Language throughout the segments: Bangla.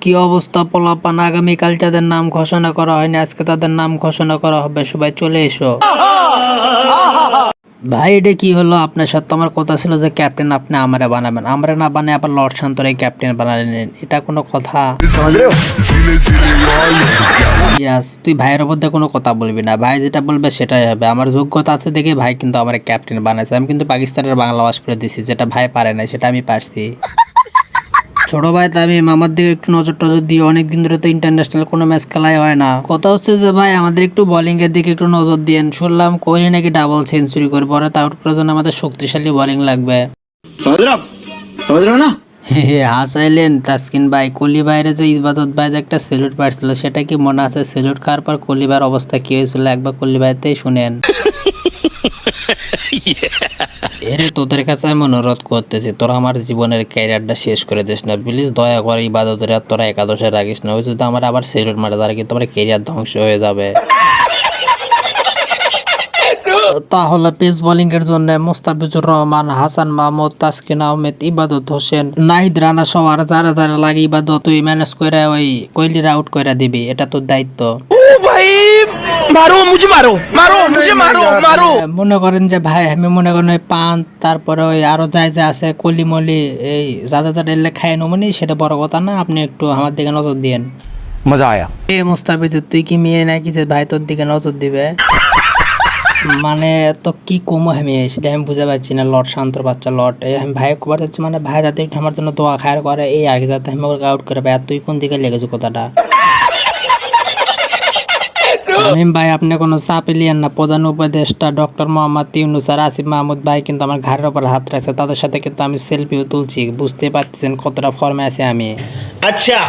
কি অবস্থা পোলাপান? আগামীকাল যাদের নাম ঘোষণা করা হয়নি আজকে তাদের নাম ঘোষণা করা হবে, সবাই চলে এসো। ভাই এটা কি হলো? আপনার সাথে আমার কথা ছিল যে ক্যাপ্টেন আপনি আমারে বানাবেন, আমারে না বানায় আবার লর্ড শান্তরে ক্যাপ্টেন বানালেন, এটা কোনো কথা? ইয়াস, তুই ভাইয়ের মধ্যে কোনো কথা বলবি না, ভাই যেটা বলবে সেটাই হবে। আমার যোগ্যতা আছে দেখে ভাই কিন্তু আমার ক্যাপ্টেন বানাইছে। আমি কিন্তু পাকিস্তানের বাংলা ওয়াশ করে দিছি, যেটা ভাই পারে না সেটা আমি পারছি। ছোট ভাই তামিম আমার দিকে একটু নজর টজর দিয়ে, অনেকদিন ধরে তো ইন্টারন্যাশনাল কোনো ম্যাচ খেলাই হয় না। কথা হচ্ছে যে ভাই আমাদের একটু বোলিং এর দিকে একটু নজর দিয়েন। শুনলাম কোহলি নাকি ডাবল সেঞ্চুরি করবে, ওরা আউট করার জন্য আমাদের শক্তিশালী বোলিং লাগবে। समझ रहे हो ना? হাসাইলেন তাসকিন ভাই। কোহলি ভাইয়ের যে ইবাদত ভাই যে একটা সেলুট পারছিল সেটা কি মনে আছে? সেলুট খাওয়ার পর কোহলি ভাইয়ের অবস্থা কি হয়েছিল একবার কোহলি ভাইতেই শুনেন। এরে তোদের কাছে আমি অনুরোধ করতেছি, তোরা আমার জীবনের ক্যারিয়ারটা শেষ করে দিস না প্লিজ, দয়া করে। ইবাদতের আর তোরা একাদশে রাখিস না, ওই যদি আমার আবার সেলুট মারে তারা কিন্তু আমার ক্যারিয়ার ধ্বংস হয়ে যাবে। তাহলে পেস বোলিং এর জন্য মুস্তাফিজুর রহমান, হাসান মাহমুদ, তাসকিন আহমেদ, ইবাদত হোসেন, নাহিদ রানা সহ আর যারা যারা লাগে ইবাদত তুই ম্যানেজ করে ওই কোহলির আউট করে দিবি, এটা তোর দায়িত্ব। মনে করেন যে ভাই আমি মনে করেন ওই পান তারপরে ওই আরো যাই যা আছে কলি মলি এই যাদের যাদের এলে খাই নমনি, সেটা বড় কথা না, আপনি একটু আমার দিকে নজর দিয়েন। मजा आया। এ মুস্তাফিজুর তুই কি মেয়ে নাকি যে ভাই তোর দিকে নজর দিবে? মানে তো কি কমো আমি সেটা আমি বুঝতে পারছি না। লর্ড শান্তর বাচ্চা লর্ড এই আমি ভাই খবর যাচ্ছে, মানে ভাই যাতে একটু আমার জন্য দোয়া খায়ার করে এই আগে যাতে আমি ওকে আউট করে পাই। আর তুই কোন দিকে লেগেছো কথাটা? তামিম ভাই আপনি কোনো চাপ লিয়েন না, প্রধান উপদেষ্টা ডক্টর মোহাম্মদ ইউনূস আর আসিফ মাহমুদ ভাই কিন্তু আমার ঘাড়ের উপর হাত রাখছে, তাদের সাথে কিন্তু আমি সেলফিও তুলছি, বুঝতে পারতেছেন কতটা ফর্মে আছি আমি। अच्छा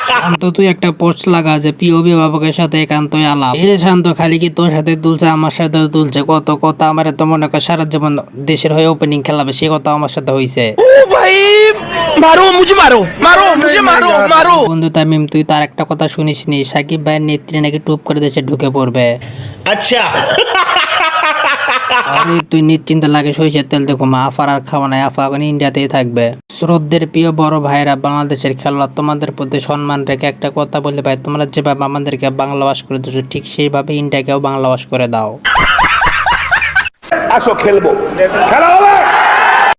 শান্ত তুই একটা পোস্ট লাগা যে প্রিয় অভিভাবকের সাথে একান্তই আলাপ। এরে শান্ত খালি কি তোর সাথে তুলছে আমার সাথেও তুলছে, কত কথা আমার তো মনে কর সারা জীবন দেশের হয়ে ওপেনিং খেলাবে সে কথা আমার সাথে হইছে। বন্ধু তামিম তুই তার একটা কথা শুনিস নি, সাকিব ভাইয়ের নেত্রী নাকি টুপ করে দেশে ঢুকে পড়বে। अच्छा আরে তুই নিশ্চিন্তে লাগে সরিষার তেল দেখো মা, আফার আর খাওয়া নাই, আফা এখন ইন্ডিয়াতেই থাকবে। শ্রদ্ধের প্রিয় বড় ভাইরা, বাংলাদেশের খেলোয়াড় তোমাদের প্রতি সম্মান রেখে একটা কথা বলে ভাই, তোমরা যেভাবে আমাদেরকে বাংলাভাষ করে দিচ্ছ ঠিক সেইভাবে ইন্ডিয়াকেও বাংলাভাষ করে দাও। আসো খেলবো, খেলা হবে।